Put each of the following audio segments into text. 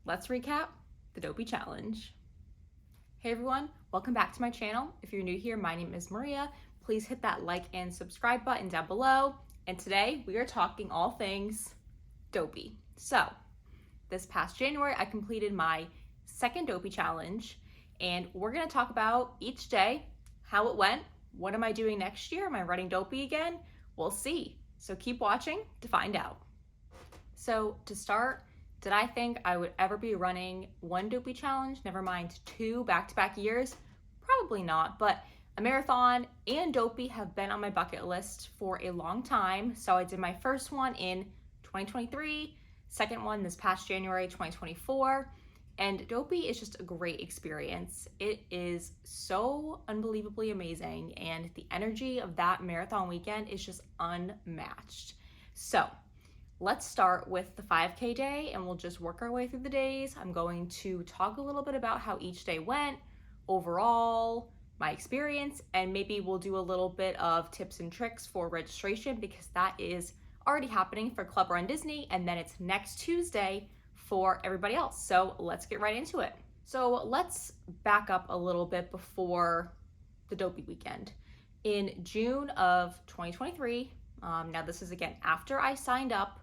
let's recap the Dopey Challenge. Hey everyone, welcome back to my channel. If you're new here, my name is Maria. Please hit that like and subscribe button down below. And today we are talking all things Dopey. So this past January, I completed my second Dopey Challenge, and we're gonna talk about each day, how it went, what am I doing next year? Am I running Dopey again? We'll see. So keep watching to find out. So to start, did I think I would ever be running one Dopey Challenge, never mind two back-to-back years? Probably not, but a marathon and Dopey have been on my bucket list for a long time. So I did my first one in 2023, second one this past January 2024, and Dopey is just a great experience. It is so unbelievably amazing, and the energy of that marathon weekend is just unmatched. So let's start with the 5K day, and we'll just work our way through the days. I'm going to talk a little bit about how each day went, overall, my experience, and maybe we'll do a little bit of tips and tricks for registration because that is already happening for Club runDisney, and then it's next Tuesday for everybody else. So let's get right into it. So let's back up a little bit before the Dopey weekend. In June of 2023, now this is again after I signed up,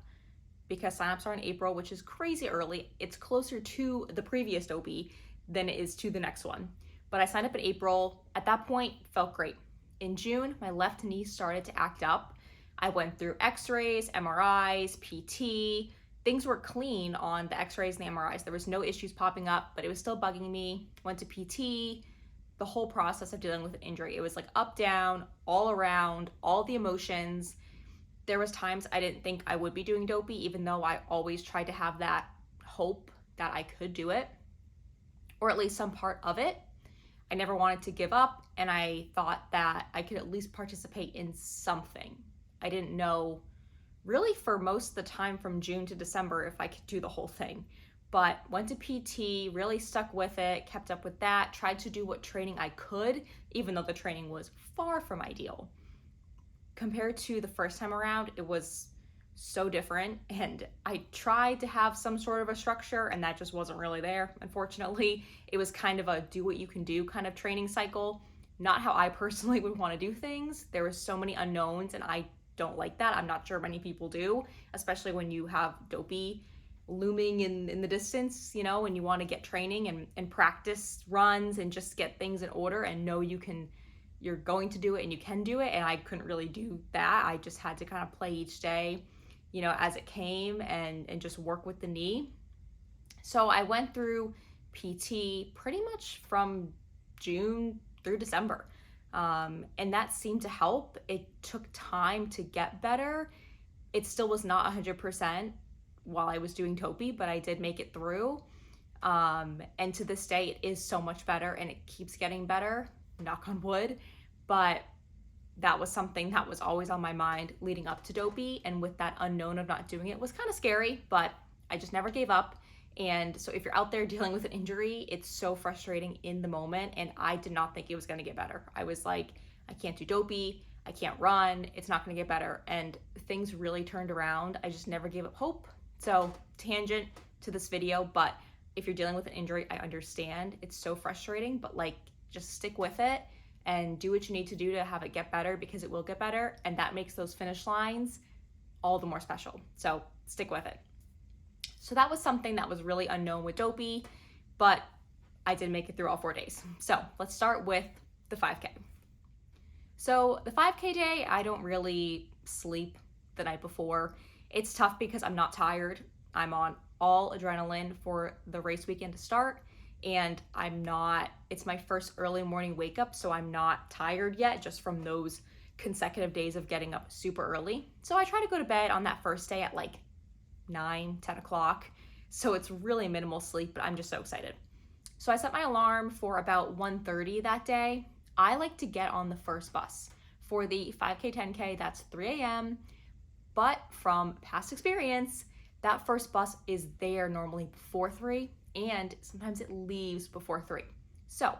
because signups are in April, which is crazy early. It's closer to the previous Dopey than it is to the next one. But I signed up in April. At that point, felt great. In June, my left knee started to act up. I went through x-rays, MRIs, PT. Things were clean on the x-rays and the MRIs. There was no issues popping up, but it was still bugging me. Went to PT. The whole process of dealing with an injury. It was like up, down, all around, all the emotions. There was times I didn't think I would be doing Dopey, even though I always tried to have that hope that I could do it, or at least some part of it. I never wanted to give up, and I thought that I could at least participate in something. I didn't know really for most of the time from June to December if I could do the whole thing, but went to PT, really stuck with it, kept up with that, tried to do what training I could, even though the training was far from ideal. Compared to the first time around, it was so different, and I tried to have some sort of a structure, and that just wasn't really there, unfortunately. It was kind of a do what you can do kind of training cycle, not how I personally would want to do things. There were so many unknowns, and I don't like that. I'm not sure many people do, especially when you have Dopey looming in the distance, you know, and you want to get training and practice runs and just get things in order and know you're going to do it and you can do it. And I couldn't really do that. I just had to kind of play each day, you know, as it came and just work with the knee. So I went through PT pretty much from June through December. And that seemed to help. It took time to get better. It still was not 100% while I was doing Dopey, but I did make it through. And to this day, it is so much better and it keeps getting better, knock on wood. But that was something that was always on my mind leading up to Dopey. And with that unknown of not doing it was kind of scary, but I just never gave up. And so if you're out there dealing with an injury, it's so frustrating in the moment. And I did not think it was going to get better. I was like, I can't do Dopey. I can't run. It's not going to get better. And things really turned around. I just never gave up hope. So tangent to this video, but if you're dealing with an injury, I understand. It's so frustrating, but like just stick with it and do what you need to do to have it get better, because it will get better. And that makes those finish lines all the more special. So stick with it. So that was something that was really unknown with Dopey, but I did make it through all 4 days. So let's start with the 5K. So the 5K day, I don't really sleep the night before. It's tough because I'm not tired. I'm on all adrenaline for the race weekend to start, and it's my first early morning wake up, so I'm not tired yet just from those consecutive days of getting up super early. So I try to go to bed on that first day at like 9, 10 o'clock. So it's really minimal sleep, but I'm just so excited. So I set my alarm for about 1:30 that day. I like to get on the first bus. For the 5K, 10K, that's 3 a.m. But from past experience, that first bus is there normally before 3, and sometimes it leaves before 3. So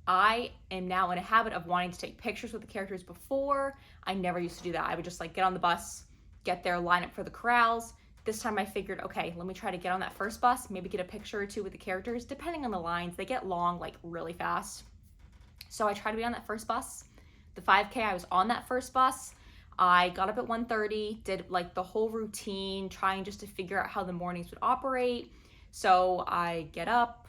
I am now in a habit of wanting to take pictures with the characters before. I never used to do that. I would just like get on the bus, get there, line up for the corrals, this time I figured, okay, let me try to get on that first bus, maybe get a picture or two with the characters. Depending on the lines, they get long like really fast. So I tried to be on that first bus. The 5K, I was on that first bus. I got up at 1:30, did like the whole routine, trying just to figure out how the mornings would operate. So I get up,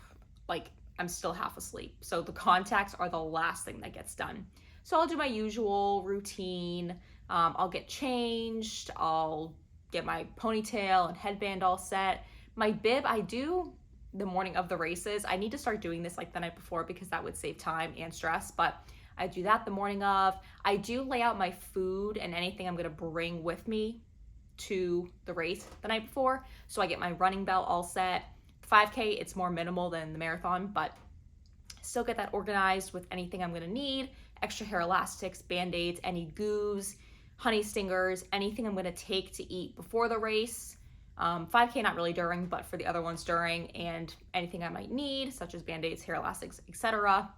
like I'm still half asleep. So the contacts are the last thing that gets done. So I'll do my usual routine. I'll get changed. I'll get my ponytail and headband all set. My bib, I do the morning of the races. I need to start doing this like the night before because that would save time and stress, but I do that the morning of. I do lay out my food and anything I'm gonna bring with me to the race the night before. So I get my running belt all set. 5K, it's more minimal than the marathon, but still get that organized with anything I'm gonna need. Extra hair elastics, band-aids, any goos, honey stingers, anything I'm gonna take to eat before the race. 5K not really during, but for the other ones during, and anything I might need, such as band-aids, hair elastics, etc.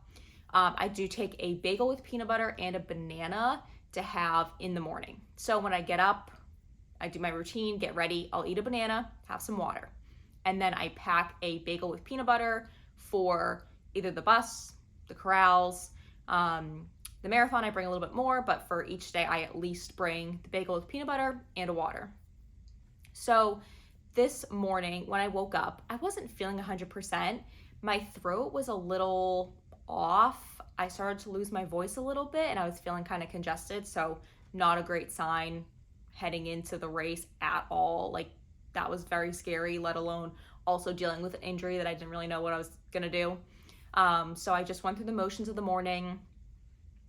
I do take a bagel with peanut butter and a banana to have in the morning. So when I get up, I do my routine, get ready, I'll eat a banana, have some water. And then I pack a bagel with peanut butter for either the bus, the corrals, the marathon I bring a little bit more, but for each day I at least bring the bagel with peanut butter and a water. So this morning when I woke up, I wasn't feeling 100%. My throat was a little off. I started to lose my voice a little bit and I was feeling kind of congested. So not a great sign heading into the race at all. Like that was very scary, let alone also dealing with an injury that I didn't really know what I was gonna do. So I just went through the motions of the morning,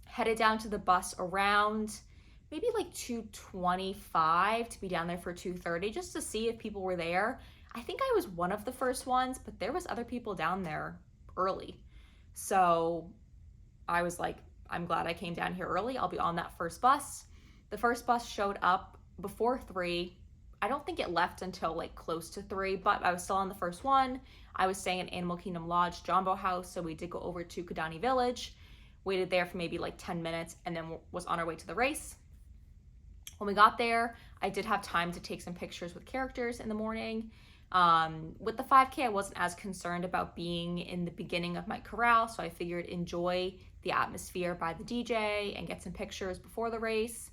headed down to the bus around maybe like 2:25 to be down there for 2:30 just to see if people were there. I think I was one of the first ones, but there was other people down there early. So I was like, I'm glad I came down here early. I'll be on that first bus. The first bus showed up before 3. I don't think it left until like close to 3, but I was still on the first one. I was staying at Animal Kingdom Lodge, Jumbo House, so we did go over to Kidani Village, waited there for maybe like 10 minutes, and then was on our way to the race. When we got there, I did have time to take some pictures with characters in the morning. With the 5K, I wasn't as concerned about being in the beginning of my corral, so I figured enjoy the atmosphere by the DJ and get some pictures before the race.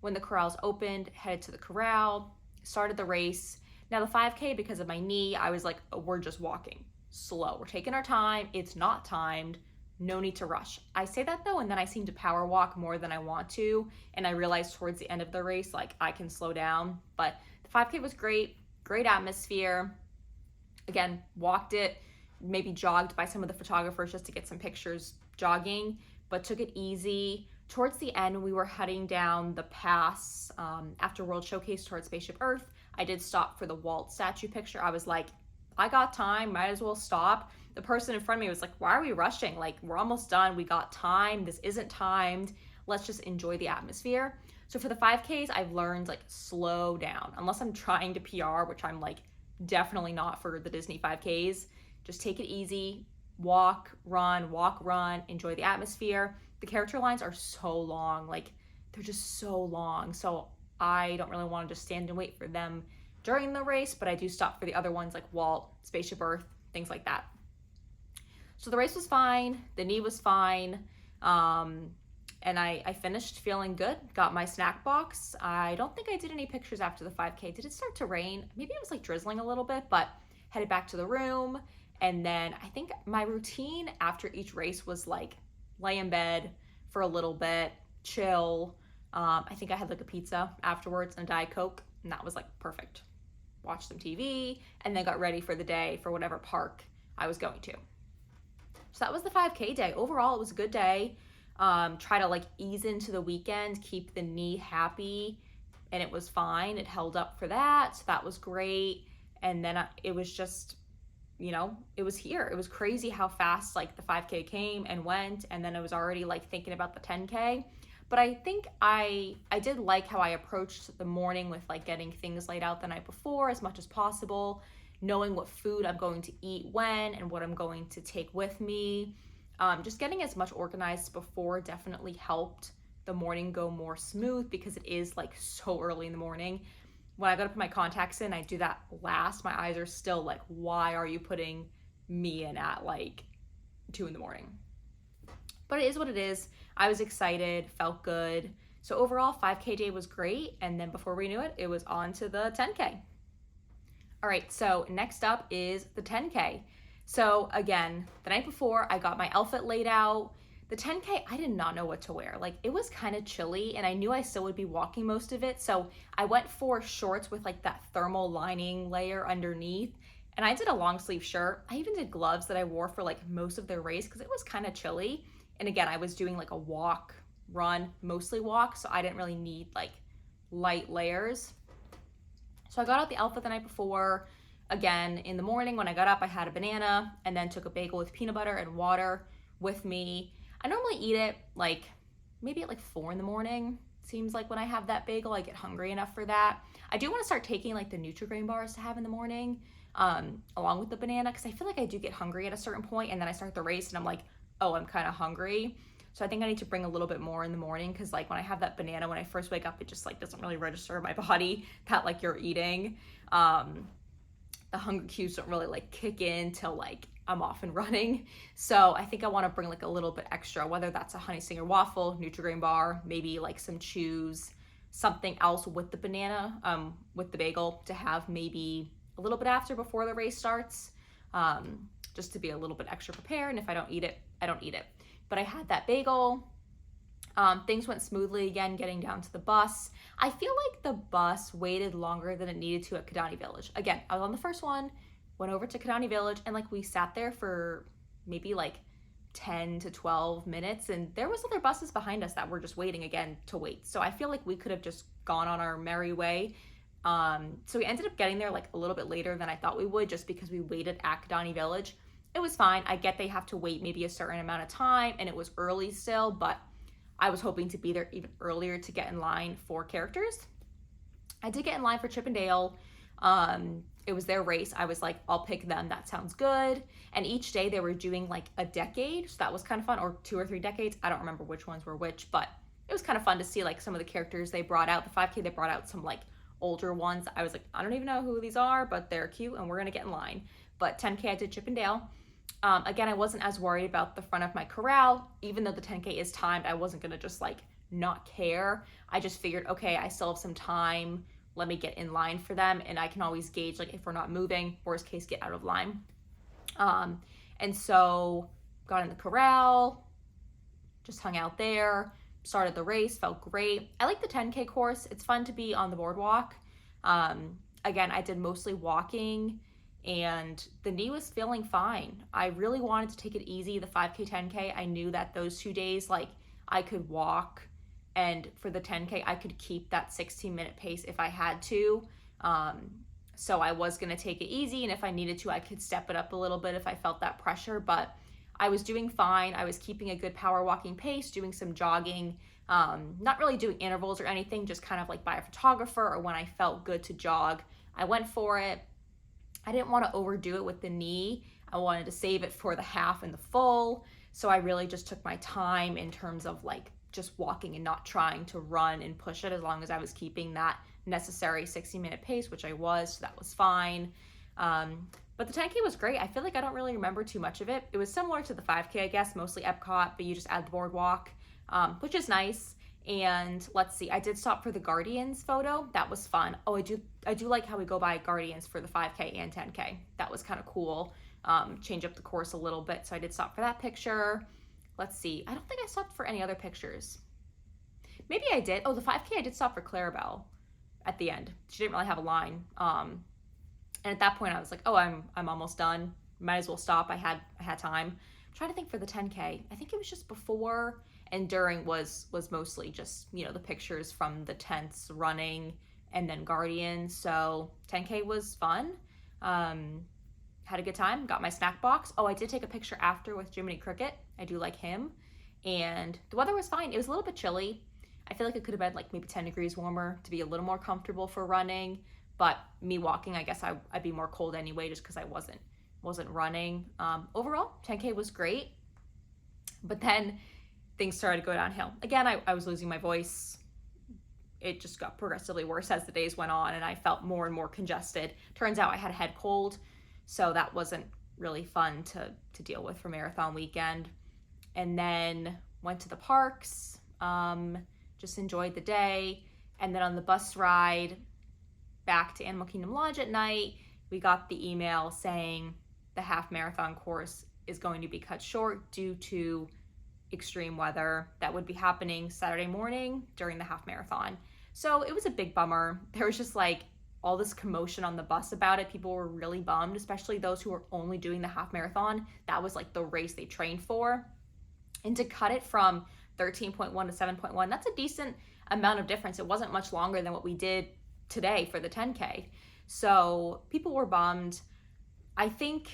When the corrals opened, headed to the corral, started the race. Now the 5K, because of my knee, I was like, oh, we're just walking slow. We're taking our time. It's not timed. No need to rush. I say that though, and then I seem to power walk more than I want to. And I realized towards the end of the race, like I can slow down. But the 5K was great atmosphere. Again, walked it, maybe jogged by some of the photographers just to get some pictures jogging, but took it easy. Towards the end, we were heading down the pass after World Showcase towards Spaceship Earth. I did stop for the Walt statue picture. I was like, I got time, might as well stop. The person in front of me was like, why are we rushing? Like, we're almost done. We got time. This isn't timed. Let's just enjoy the atmosphere. So for the 5Ks, I've learned like slow down. Unless I'm trying to PR, which I'm like definitely not for the Disney 5Ks. Just take it easy. Walk, run, enjoy the atmosphere. The character lines are so long. Like, they're just so long. So I don't really want to just stand and wait for them during the race, but I do stop for the other ones like Walt, Spaceship Earth, things like that. So the race was fine, the knee was fine, and I finished feeling good, got my snack box. I don't think I did any pictures after the 5K. Did it start to rain? Maybe it was like drizzling a little bit, but headed back to the room. And then I think my routine after each race was like lay in bed for a little bit, chill. I think I had like a pizza afterwards and a Diet Coke, and that was like perfect. Watched some TV, and then got ready for the day for whatever park I was going to. So that was the 5K day. Overall, it was a good day. Try to like ease into the weekend, keep the knee happy, and it was fine. It held up for that, so that was great. And then it was just, you know, it was here. It was crazy how fast like the 5K came and went, and then I was already like thinking about the 10K. But I think I did like how I approached the morning with like getting things laid out the night before as much as possible, knowing what food I'm going to eat when and what I'm going to take with me. Just getting as much organized before definitely helped the morning go more smooth because it is like so early in the morning. when I go to put my contacts in, I do that last. My eyes are still like, why are you putting me in at like 2 in the morning? But it is what it is. I was excited, felt good. So overall, 5K day was great. And then before we knew it, it was on to the 10K. All right, so next up is the 10K. So again, the night before, I got my outfit laid out. The 10K, I did not know what to wear. Like, it was kind of chilly, and I knew I still would be walking most of it. So I went for shorts with like that thermal lining layer underneath. And I did a long sleeve shirt. I even did gloves that I wore for like most of the race because it was kind of chilly. And again, I was doing like a walk, run, mostly walk. So I didn't really need like light layers. So I got out the outfit the night before. Again, in the morning when I got up, I had a banana and then took a bagel with peanut butter and water with me. I normally eat it like maybe at like 4 in the morning. Seems like when I have that bagel, I get hungry enough for that. I do want to start taking like the Nutri-Grain bars to have in the morning, along with the banana, because I feel like I do get hungry at a certain point, and then I start the race and I'm like, oh, I'm kind of hungry. So I think I need to bring a little bit more in the morning, because like when I have that banana, when I first wake up, it just like doesn't really register in my body that like you're eating. The hunger cues don't really like kick in till like I'm off and running. So I think I want to bring like a little bit extra, whether that's a honey stinger waffle, Nutri-Grain bar, maybe like some chews, something else with the banana, with the bagel to have maybe a little bit after before the race starts, just to be a little bit extra prepared. And if I don't eat it, I don't eat it. But I had that bagel. Things went smoothly again, getting down to the bus. I feel like the bus waited longer than it needed to at Kidani Village. Again, I was on the first one, went over to Kidani Village, and like we sat there for maybe like 10 to 12 minutes, and there was other buses behind us that were just waiting again to wait. So I feel like we could have just gone on our merry way. So we ended up getting there like a little bit later than I thought we would, just because we waited at Kidani Village. It was fine. I get they have to wait maybe a certain amount of time, and it was early still, but I was hoping to be there even earlier to get in line for characters. I did get in line for Chip and Dale. It was their race. I was like, I'll pick them. That sounds good. And each day they were doing like a decade. So that was kind of fun, or 2 or 3 decades. I don't remember which ones were which, but it was kind of fun to see like some of the characters they brought out. The 5K, they brought out some like older ones. I was like, I don't even know who these are, but they're cute and we're going to get in line. But 10K, I did Chip and Dale. Again, I wasn't as worried about the front of my corral. Even though the 10K is timed, I wasn't going to just like not care. I just figured, okay, I still have some time. Let me get in line for them, and I can always gauge like if we're not moving, worst case, get out of line. And so got in the corral, just hung out there, started the race, felt great. I like the 10K course. It's fun to be on the boardwalk. Again, I did mostly walking, and the knee was feeling fine. I really wanted to take it easy, the 5K, 10K. I knew that those 2 days, like I could walk, and for the 10K, I could keep that 16-minute pace if I had to. So I was gonna take it easy, and if I needed to, I could step it up a little bit if I felt that pressure, but I was doing fine. I was keeping a good power walking pace, doing some jogging, not really doing intervals or anything, just kind of like by a photographer or when I felt good to jog. I went for it. I didn't want to overdo it with the knee. I wanted to save it for the half and the full. So I really just took my time in terms of like just walking and not trying to run and push it, as long as I was keeping that necessary 60-minute pace, which I was, so that was fine. But the 10K was great. I feel like I don't really remember too much of it. It was similar to the 5K, I guess, mostly Epcot, but you just add the boardwalk, which is nice. And let's see, I did stop for the Guardians photo. That was fun. Oh, I do like how we go by Guardians for the 5K and 10K. That was kind of cool. Change up the course a little bit. So I did stop for that picture. Let's see. I don't think I stopped for any other pictures. Maybe I did. Oh, the 5K, I did stop for Clarabelle at the end. She didn't really have a line. And at that point I was like, oh, I'm almost done. Might as well stop. I had time. I'm trying to think for the 10K. I think it was just before and during was mostly just, you know, the pictures from the tents running and then Guardians. So 10K was fun. Had a good time. Got my snack box. Oh, I did take a picture after with Jiminy Cricket. I do like him. And the weather was fine. It was a little bit chilly. I feel like it could have been like maybe 10 degrees warmer to be a little more comfortable for running. But me walking, I guess I'd be more cold anyway, just because I wasn't running. Overall, 10K was great. But then things started to go downhill. Again, I was losing my voice. it just got progressively worse as the days went on, and I felt more and more congested. Turns out I had a head cold, so that wasn't really fun to deal with for marathon weekend. And then went to the parks, just enjoyed the day. And then on the bus ride back to Animal Kingdom Lodge at night, we got the email saying the half marathon course is going to be cut short due to extreme weather that would be happening Saturday morning during the half marathon. So it was a big bummer. There was just like all this commotion on the bus about it. People were really bummed, especially those who were only doing the half marathon. That was like the race they trained for. And to cut it from 13.1 to 7.1, that's a decent amount of difference. It wasn't much longer than what we did today for the 10K. So people were bummed. I think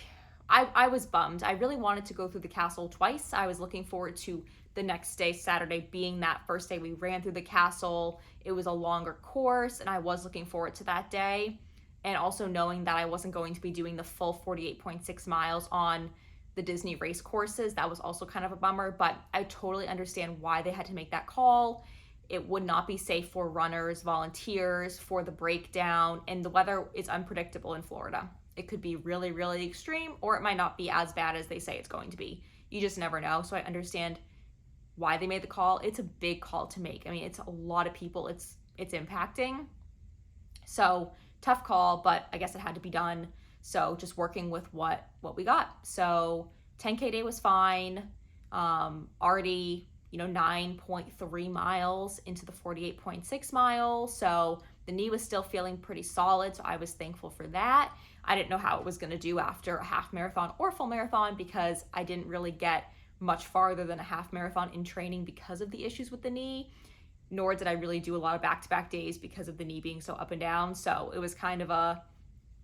I was bummed. I really wanted to go through the castle twice. I was looking forward to the next day, Saturday, being that first day we ran through the castle. It was a longer course, and I was looking forward to that day. And also knowing that I wasn't going to be doing the full 48.6 miles on the Disney race courses. That was also kind of a bummer, but I totally understand why they had to make that call. It would not be safe for runners, volunteers, for the breakdown, and the weather is unpredictable in Florida. It could be really, really extreme, or it might not be as bad as they say it's going to be. You just never know. So I understand why they made the call. It's a big call to make. I mean, it's a lot of people it's impacting. So tough call, but I guess it had to be done. So just working with what we got. So 10K day was fine. Already, 9.3 miles into the 48.6 miles. So the knee was still feeling pretty solid. So I was thankful for that. I didn't know how it was going to do after a half marathon or full marathon because I didn't really get much farther than a half marathon in training because of the issues with the knee, nor did I really do a lot of back-to-back days because of the knee being so up and down. So it was kind of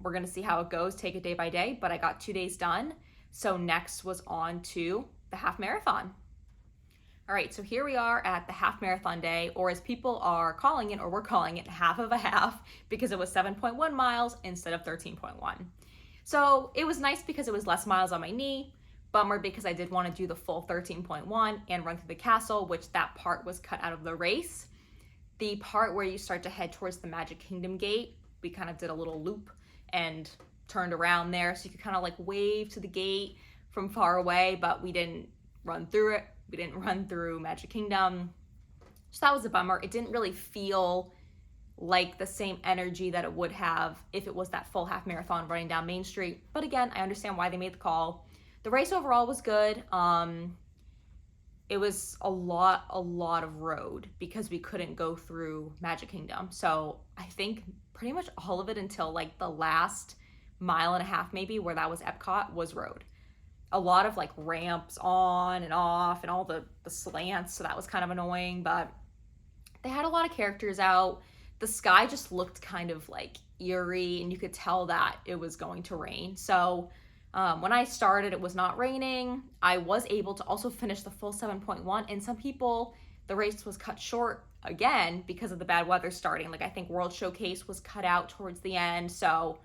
we're going to see how it goes, take it day by day, but I got 2 days done. So next was on to the half marathon. All right, so here we are at the half marathon day, or as people are calling it, or we're calling it half of a half, because it was 7.1 miles instead of 13.1. So it was nice because it was less miles on my knee. Bummer because I did want to do the full 13.1 and run through the castle, which that part was cut out of the race. The part where you start to head towards the Magic Kingdom gate, we kind of did a little loop and turned around there, so you could kind of like wave to the gate from far away, but we didn't run through it. We didn't run through Magic Kingdom. So that was a bummer. It didn't really feel like the same energy that it would have if it was that full half marathon running down Main Street. But again, I understand why they made the call. The race overall was good. It was a lot of road because we couldn't go through Magic Kingdom. So I think pretty much all of it until like the last mile and a half maybe, where that was Epcot, was road. A lot of like ramps on and off and all the slants, so that was kind of annoying, but they had a lot of characters out. The sky just looked kind of like eerie, and you could tell that it was going to rain. So when I started, it was not raining. I was able to also finish the full 7.1, and some people, the race was cut short again because of the bad weather starting. Like I think World Showcase was cut out towards the end, so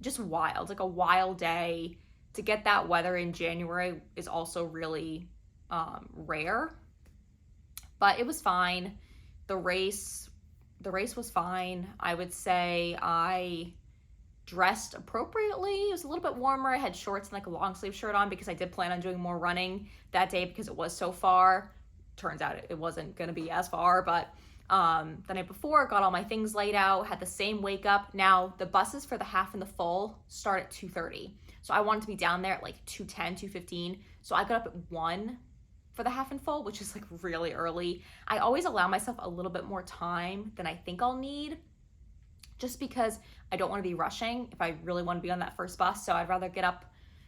just wild, like a wild day. To get that weather in January is also really rare, but it was fine. The race was fine. I would say I dressed appropriately. It was a little bit warmer. I had shorts and like a long sleeve shirt on because I did plan on doing more running that day because it was so far. Turns out it wasn't going to be as far, but the night before, got all my things laid out, had the same wake up. Now the buses for the half and the full start at 2:30. So I wanted to be down there at like 2:10, 2:15. So I got up at 1 for the half and full, which is like really early. I always allow myself a little bit more time than I think I'll need, just because I don't want to be rushing if I really want to be on that first bus. So I'd rather get up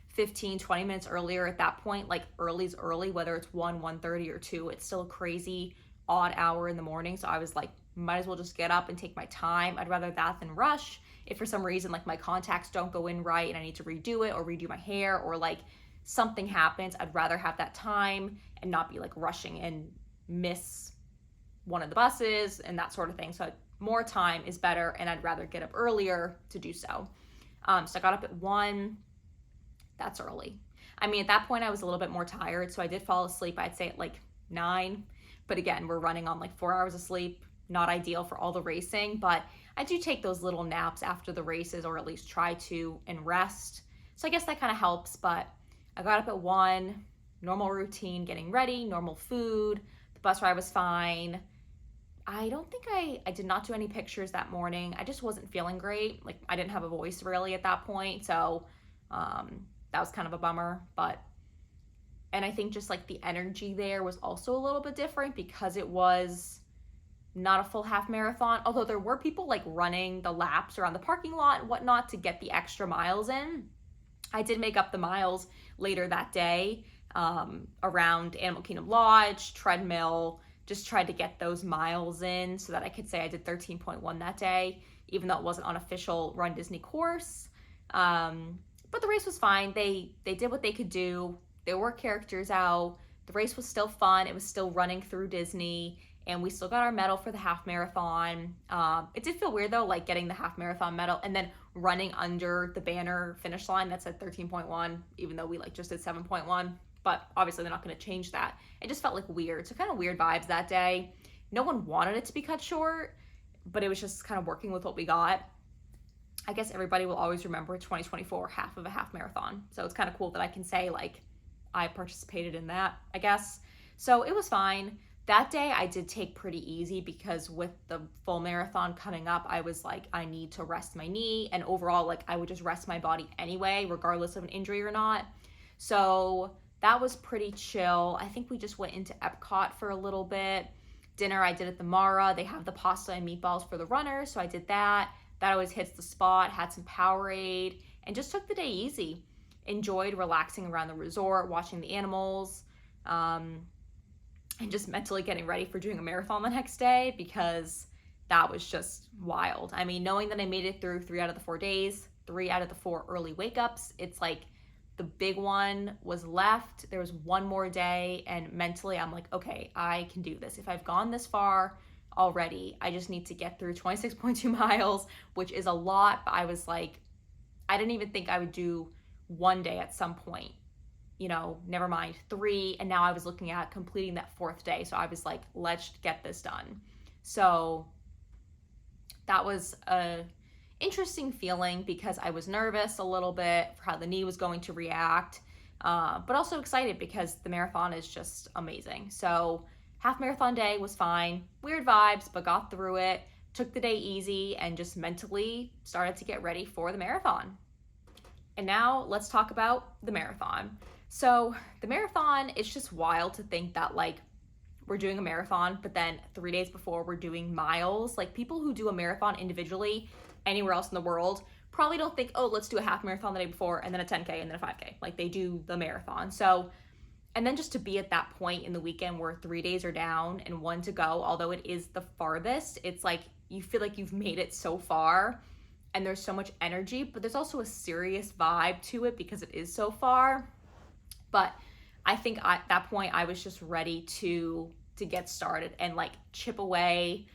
15, 20 minutes earlier at that point. Like early's early, whether it's 1:30 or 2, it's still a crazy odd hour in the morning. So I was like, might as well just get up and take my time. I'd rather that than rush. If for some reason like my contacts don't go in right and I need to redo it or redo my hair, or like something happens, I'd rather have that time and not be like rushing and miss one of the buses and that sort of thing. So more time is better, and I'd rather get up earlier to do so. So I got up at 1. That's early. I mean, at that point I was a little bit more tired, so I did fall asleep, I'd say at like 9. But again, we're running on like 4 hours of sleep. not ideal for all the racing, but I do take those little naps after the races, or at least try to, and rest. So I guess that kind of helps. But I got up at 1, normal routine, getting ready, normal food. The bus ride was fine. I don't think I did not do any pictures that morning. I just wasn't feeling great. Like, I didn't have a voice really at that point. So that was kind of a bummer. And I think just like the energy there was also a little bit different because it was not a full half marathon. Although there were people like running the laps around the parking lot and whatnot to get the extra miles in. I did make up the miles later that day around Animal Kingdom Lodge, treadmill, just tried to get those miles in so that I could say I did 13.1 that day, even though it wasn't on official Run Disney course. But the race was fine. They did what they could do. There were characters out. The race was still fun. It was still running through Disney, and we still got our medal for the half marathon. It did feel weird though, like getting the half marathon medal and then running under the banner finish line that said 13.1, even though we like just did 7.1. But obviously they're not going to change that. It just felt like weird. So kind of weird vibes that day. No one wanted it to be cut short, but it was just kind of working with what we got. I guess everybody will always remember 2024 half of a half marathon. So it's kind of cool that I can say like I participated in that, I guess. So it was fine. That day I did take pretty easy because with the full marathon coming up, I was like, I need to rest my knee. And overall, like I would just rest my body anyway, regardless of an injury or not. So that was pretty chill. I think we just went into Epcot for a little bit. Dinner I did at the Mara. They have the pasta and meatballs for the runners, so I did that. That always hits the spot. Had some Powerade and just took the day easy. Enjoyed relaxing around the resort, watching the animals, and just mentally getting ready for doing a marathon the next day because that was just wild. I mean, knowing that I made it through 3 out of the 4 days, 3 out of the 4 early wake ups, it's like the big one was left. There was one more day, and mentally I'm like, okay, I can do this. If I've gone this far already, I just need to get through 26.2 miles, which is a lot. But I was like, I didn't even think I would do one day at some point, never mind 3. And now I was looking at completing that 4th day. So I was like, let's get this done. So that was a interesting feeling because I was nervous a little bit for how the knee was going to react, but also excited because the marathon is just amazing. So half marathon day was fine, weird vibes, but got through it, took the day easy, and just mentally started to get ready for the marathon. And now let's talk about the marathon. So the marathon, it's just wild to think that like we're doing a marathon, but then 3 days before we're doing miles. Like people who do a marathon individually anywhere else in the world probably don't think, oh, let's do a half marathon the day before and then a 10K and then a 5K. Like they do the marathon. So, and then just to be at that point in the weekend where 3 days are down and 1 to go, although it is the farthest, it's like you feel like you've made it so far and there's so much energy, but there's also a serious vibe to it because it is so far. But I think at that point I was just ready to get started and like chip away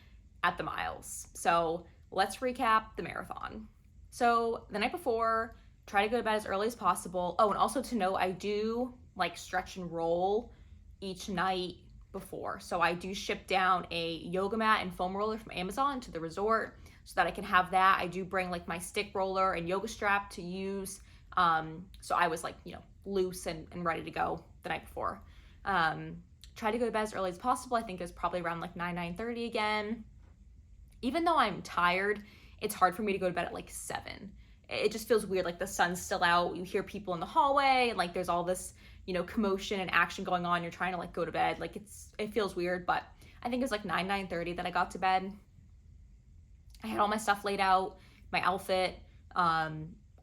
at the miles. So let's recap the marathon. So the night before, try to go to bed as early as possible. Oh, and also to know, I do like stretch and roll each night before. So I do ship down a yoga mat and foam roller from Amazon to the resort so that I can have that. I do bring like my stick roller and yoga strap to use. So I was like, loose and ready to go the night before. Try to go to bed as early as possible. I think it was probably around like 9:30 again. Even though I'm tired, it's hard for me to go to bed at like 7. It just feels weird. Like the sun's still out. You hear people in the hallway and like there's all this, commotion and action going on. You're trying to like go to bed. Like it feels weird, but I think it was like 9:30 that I got to bed. I had all my stuff laid out, my outfit,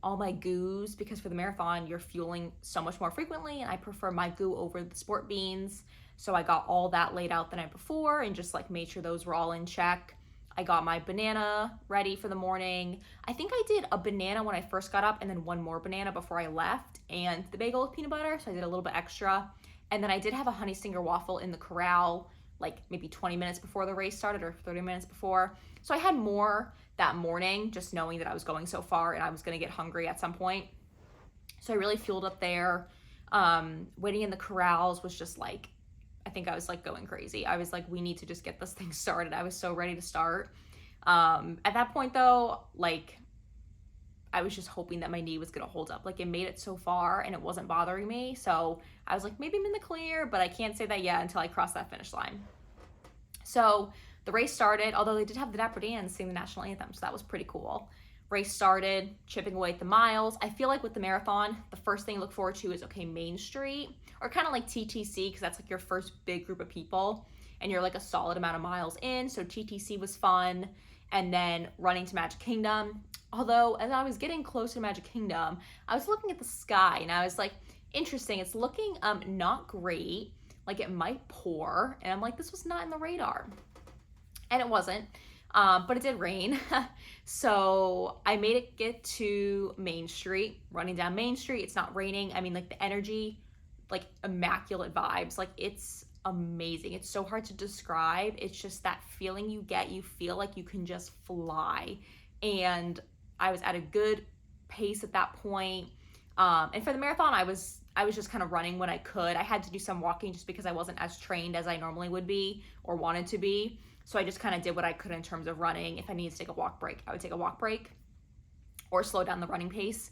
all my goos, because for the marathon, you're fueling so much more frequently and I prefer my goo over the sport beans. So I got all that laid out the night before and just like made sure those were all in check. I got my banana ready for the morning. I think I did a banana when I first got up and then 1 more banana before I left and the bagel with peanut butter. So I did a little bit extra. And then I did have a honey stinger waffle in the corral, like maybe 20 minutes before the race started or 30 minutes before. So I had more that morning, just knowing that I was going so far and I was going to get hungry at some point. So I really fueled up there. Waiting in the corrals was just like, I think I was like going crazy. I was like, we need to just get this thing started. I was so ready to start. At that point though, like I was just hoping that my knee was going to hold up. Like it made it so far and it wasn't bothering me. So I was like, maybe I'm in the clear, but I can't say that yet until I cross that finish line. So the race started, although they did have the Dapper Dans sing the national anthem. So that was pretty cool. Race started, chipping away at the miles. I feel like with the marathon, the first thing you look forward to is, okay, Main Street, or kind of like TTC, because that's like your first big group of people and you're like a solid amount of miles in. So TTC was fun. And then running to Magic Kingdom. Although as I was getting closer to Magic Kingdom, I was looking at the sky and I was like, interesting, it's looking not great. Like it might pour. And I'm like, this was not in the radar. And it wasn't. But it did rain. So I made it get to Main Street, running down Main Street. It's not raining. I mean, like the energy, like immaculate vibes. Like it's amazing. It's so hard to describe. It's just that feeling you get. You feel like you can just fly. And I was at a good pace at that point. And for the marathon, I was just kind of running when I could. I had to do some walking just because I wasn't as trained as I normally would be or wanted to be. So I just kind of did what I could in terms of running. If I needed to take a walk break, I would take a walk break or slow down the running pace.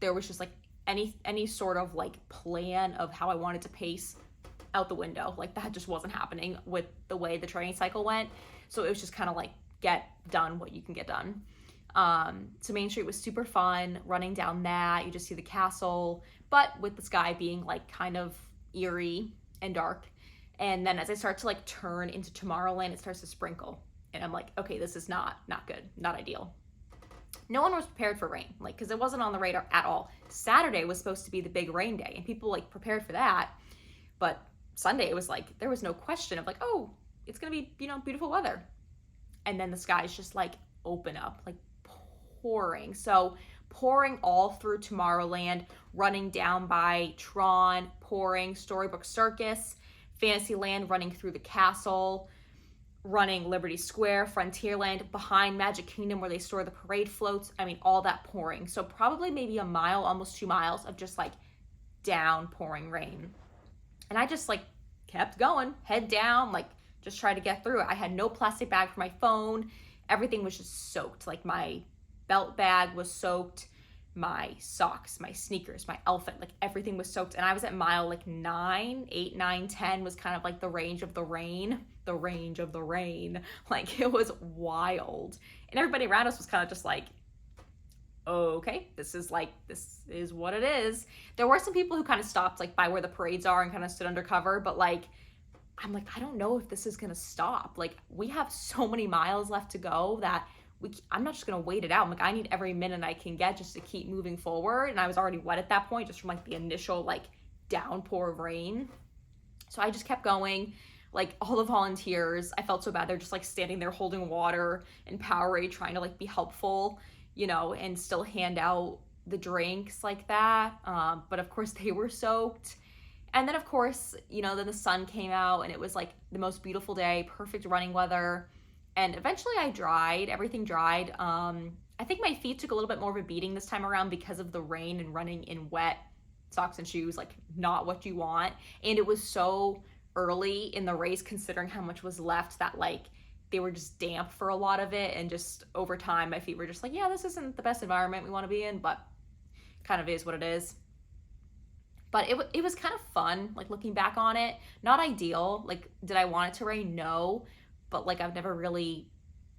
There was just like any sort of like plan of how I wanted to pace out the window. Like that just wasn't happening with the way the training cycle went. So it was just kind of like get done what you can get done. So Main Street was super fun, running down that. You just see the castle, but with the sky being like kind of eerie and dark. And then as I start to like turn into Tomorrowland, it starts to sprinkle. And I'm like, okay, this is not good, not ideal. No one was prepared for rain, like, because it wasn't on the radar at all. Saturday was supposed to be the big rain day and people like prepared for that. But Sunday, it was like, there was no question of like, oh, it's going to be, beautiful weather. And then the skies just like open up, like pouring. So pouring all through Tomorrowland, running down by Tron, pouring, Storybook Circus, Fantasyland, running through the castle, running Liberty Square, Frontierland, behind Magic Kingdom where they store the parade floats. I mean, all that pouring. So probably maybe a mile, almost 2 miles of just like downpouring rain. And I just like kept going, head down, like just try to get through it. I had no plastic bag for my phone. Everything was just soaked. Like my belt bag was soaked, my socks, my sneakers, my outfit, like everything was soaked. And I was at mile like 9, 8, 9, 10 was kind of like the range of the rain. Like it was wild. And everybody around us was kind of just like, okay, this is what it is. There were some people who kind of stopped like by where the parades are and kind of stood under cover, but like, I'm like, I don't know if this is going to stop. Like we have so many miles left to go that I'm not just going to wait it out. I'm like, I need every minute I can get just to keep moving forward. And I was already wet at that point, just from like the initial like downpour of rain. So I just kept going. Like all the volunteers, I felt so bad. They're just like standing there holding water and Powerade, trying to like be helpful, and still hand out the drinks like that. But of course they were soaked. And then of course, then the sun came out and it was like the most beautiful day, perfect running weather. And eventually everything dried. I think my feet took a little bit more of a beating this time around because of the rain and running in wet socks and shoes, like not what you want. And it was so early in the race considering how much was left that like they were just damp for a lot of it. And just over time, my feet were just like, yeah, this isn't the best environment we want to be in, but kind of is what it is. But it was kind of fun, like looking back on it. Not ideal. Like, did I want it to rain? No. But like I've never really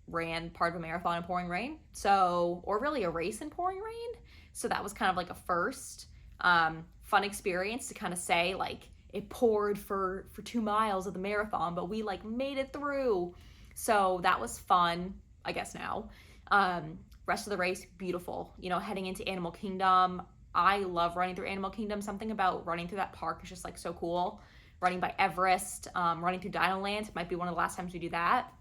ran part of a marathon in pouring rain. So, or really a race in pouring rain. So that was kind of like a first fun experience to kind of say like it poured for 2 miles of the marathon, but we like made it through. So that was fun, I guess now. Rest of the race, beautiful. Heading into Animal Kingdom. I love running through Animal Kingdom. Something about running through that park is just like so cool. Running by Everest, running through Dino Land might be one of the last times we do that.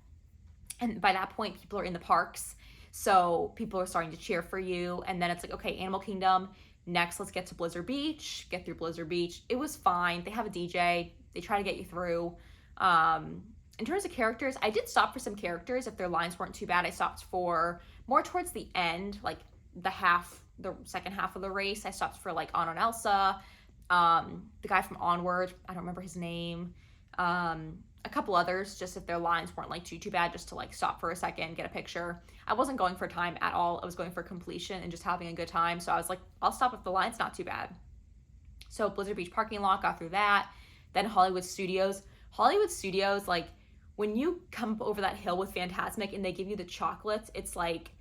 And by that point, people are in the parks. So people are starting to cheer for you. And then it's like, okay, Animal Kingdom. Next, let's get to Blizzard Beach. Get through Blizzard Beach. It was fine. They have a DJ. They try to get you through. In terms of characters, I did stop for some characters. If their lines weren't too bad, I stopped for more towards the end, like the second half of the race. I stopped for like Anna and Elsa. the guy from Onward, I don't remember his name, a couple others, just if their lines weren't like too bad, just to like stop for a second, get a picture. I wasn't going for time at all. I was going for completion and just having a good time. So I was like, I'll stop if the line's not too bad. So Blizzard Beach parking lot, got through that. Then Hollywood Studios. Hollywood Studios, like when you come over that hill with Fantasmic and they give you the chocolates, it's like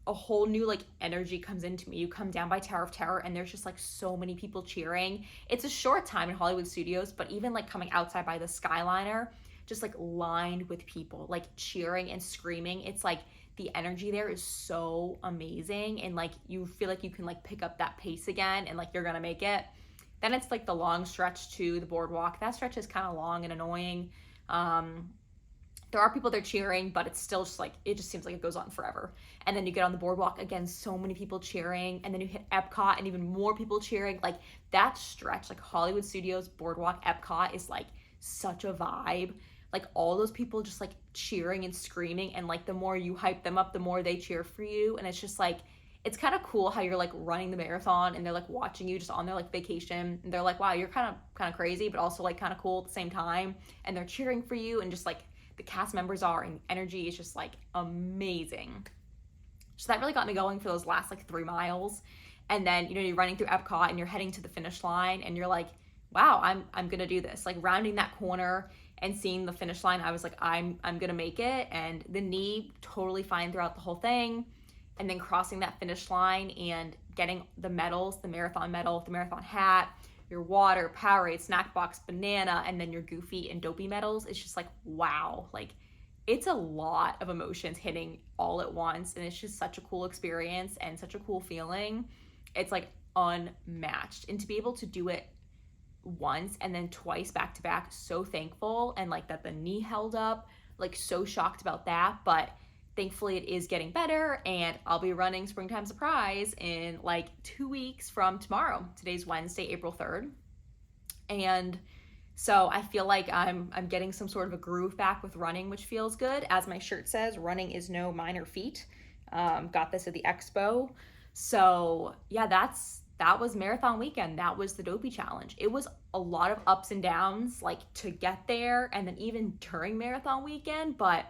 a whole new like energy comes into me. You come down by Tower of Terror and there's just like so many people cheering. It's a short time in Hollywood Studios, but even like coming outside by the Skyliner, just like lined with people like cheering and screaming. It's like the energy there is so amazing, and like you feel like you can like pick up that pace again and like you're gonna make it. Then it's like the long stretch to the boardwalk. That stretch is kind of long and annoying. There are people there cheering, but it's still just like, it just seems like it goes on forever. And then you get on the boardwalk, again, so many people cheering. And then you hit Epcot and even more people cheering. Like that stretch, like Hollywood Studios, boardwalk, Epcot is like such a vibe. Like all those people just like cheering and screaming. And like the more you hype them up, the more they cheer for you. And it's just like, it's kind of cool how you're like running the marathon and they're like watching you just on their like vacation. And they're like, wow, you're kind of crazy, but also like kind of cool at the same time. And they're cheering for you, and just like the cast members are, and energy is just like amazing. So that really got me going for those last like 3 miles. And then, you know, you're running through Epcot and you're heading to the finish line and you're like, wow, I'm gonna do this. Like rounding that corner and seeing the finish line, I was like, I'm gonna make it. And the knee totally fine throughout the whole thing. And then crossing that finish line and getting the medals, the marathon medal, the marathon hat, your water, Powerade, snack box, banana, and then your Goofy and Dopey medals. It's just like, wow, like it's a lot of emotions hitting all at once. And it's just such a cool experience and such a cool feeling. It's like unmatched. And to be able to do it once and then twice back to back, so thankful. And like that the knee held up, like so shocked about that. But thankfully it is getting better, and I'll be running Springtime Surprise in like 2 weeks from tomorrow. Today's Wednesday, April 3rd. And so I feel like I'm getting some sort of a groove back with running, which feels good. As my shirt says, running is no minor feat. Got this at the expo. So yeah, that was marathon weekend. That was the Dopey challenge. It was a lot of ups and downs like to get there, and then even during marathon weekend, but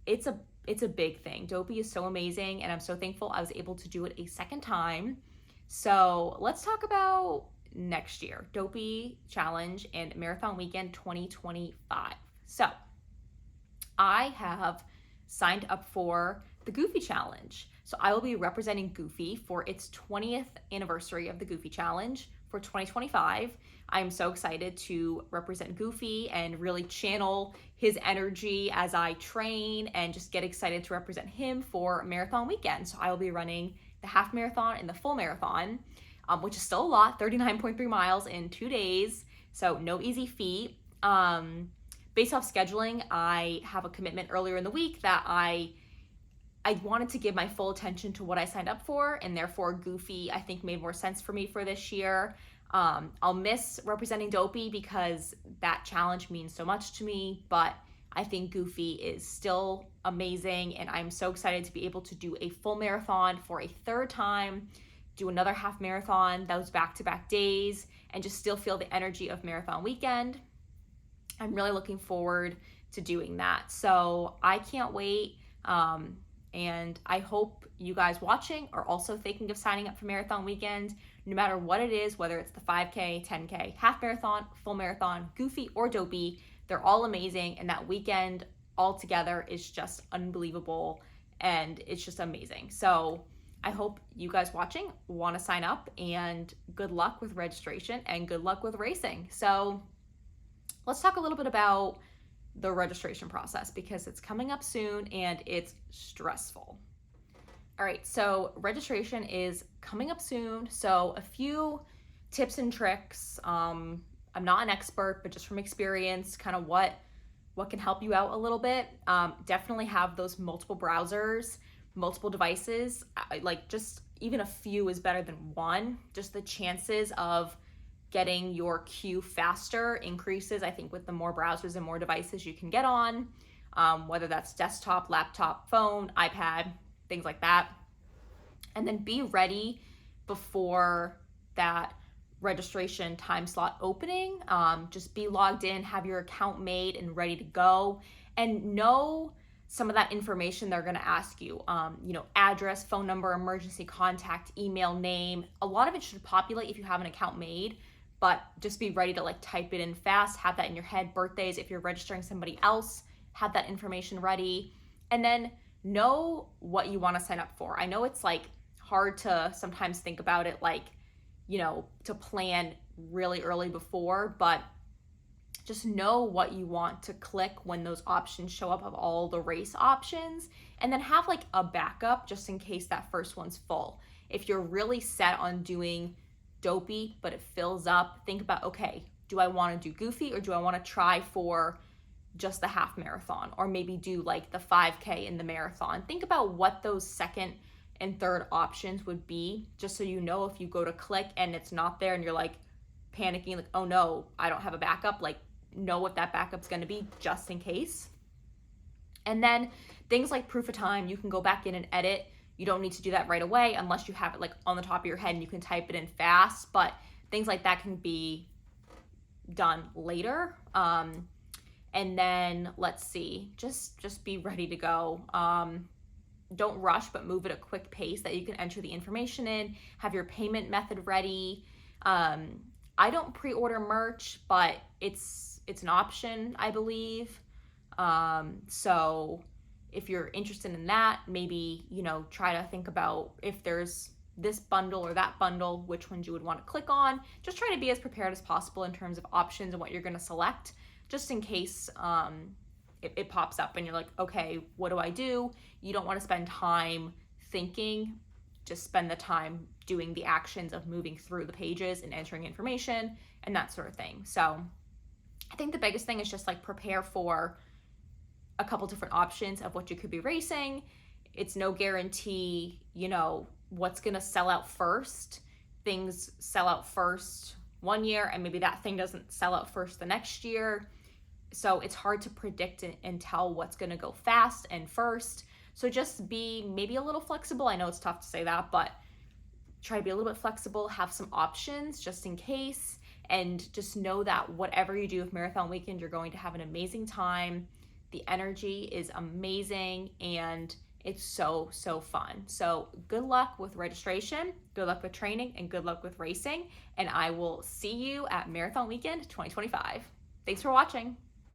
it's a big thing. Dopey is so amazing, and I'm so thankful I was able to do it a second time. So let's talk about next year, Dopey Challenge and Marathon Weekend 2025. So I have signed up for the Goofy Challenge. So I will be representing Goofy for its 20th anniversary of the Goofy Challenge for 2025. I'm so excited to represent Goofy and really channel his energy as I train and just get excited to represent him for marathon weekend. So I will be running the half marathon and the full marathon, which is still a lot, 39.3 miles in 2 days. So no easy feat. Based off scheduling, I have a commitment earlier in the week that I wanted to give my full attention to what I signed up for, and therefore Goofy, I think, made more sense for me for this year. I'll miss representing Dopey because that challenge means so much to me, but I think Goofy is still amazing, and I'm so excited to be able to do a full marathon for a third time, do another half marathon, those back-to-back days, and just still feel the energy of marathon weekend. I'm really looking forward to doing that. So I can't wait. And I hope you guys watching are also thinking of signing up for marathon weekend, no matter what it is, whether it's the 5K, 10K, half marathon, full marathon, Goofy or Dopey. They're all amazing, and that weekend all together is just unbelievable, and it's just amazing. So I hope you guys watching want to sign up, and good luck with registration and good luck with racing. So let's talk a little bit about the registration process, because it's coming up soon and it's stressful. All right, so registration is coming up soon. So a few tips and tricks. I'm not an expert, but just from experience, kind of what can help you out a little bit. Definitely have those multiple browsers, multiple devices. Like just even a few is better than one. Just the chances of getting your queue faster increases, I think, with the more browsers and more devices you can get on, whether that's desktop, laptop, phone, iPad, things like that. And then be ready before that registration time slot opening. Just be logged in, have your account made and ready to go, and know some of that information they're going to ask you. Address, phone number, emergency contact, email, name. A lot of it should populate if you have an account made, but just be ready to like type it in fast, have that in your head. Birthdays, if you're registering somebody else, have that information ready. And then know what you want to sign up for. I know it's like hard to sometimes think about it like, to plan really early before, but just know what you want to click when those options show up of all the race options, and then have like a backup just in case that first one's full. If you're really set on doing Dopey, but it fills up, think about, okay, do I want to do Goofy or do I want to try for just the half marathon, or maybe do like the 5K in the marathon? Think about what those second and third options would be, just so you know if you go to click and it's not there and you're like panicking, like, oh no, I don't have a backup, like know what that backup's going to be just in case. And then things like proof of time, you can go back in and edit. You don't need to do that right away unless you have it like on the top of your head and you can type it in fast, but things like that can be done later. And then let's see, just be ready to go. Don't rush, but move at a quick pace that you can enter the information in, have your payment method ready. I don't pre-order merch, but it's an option, I believe. So if you're interested in that, maybe, try to think about if there's this bundle or that bundle, which ones you would want to click on. Just try to be as prepared as possible in terms of options and what you're going to select, just in case it pops up and you're like, okay, what do I do? You don't want to spend time thinking, just spend the time doing the actions of moving through the pages and entering information and that sort of thing. So I think the biggest thing is just like prepare for a couple different options of what you could be racing. It's no guarantee, what's going to sell out first. Things sell out first one year and maybe that thing doesn't sell out first the next year. So it's hard to predict and tell what's going to go fast and first. So just be maybe a little flexible. I know it's tough to say that, but try to be a little bit flexible, have some options just in case, and just know that whatever you do with Marathon Weekend, you're going to have an amazing time. The energy is amazing and it's so, so fun. So good luck with registration, good luck with training, and good luck with racing. And I will see you at Marathon Weekend 2025. Thanks for watching.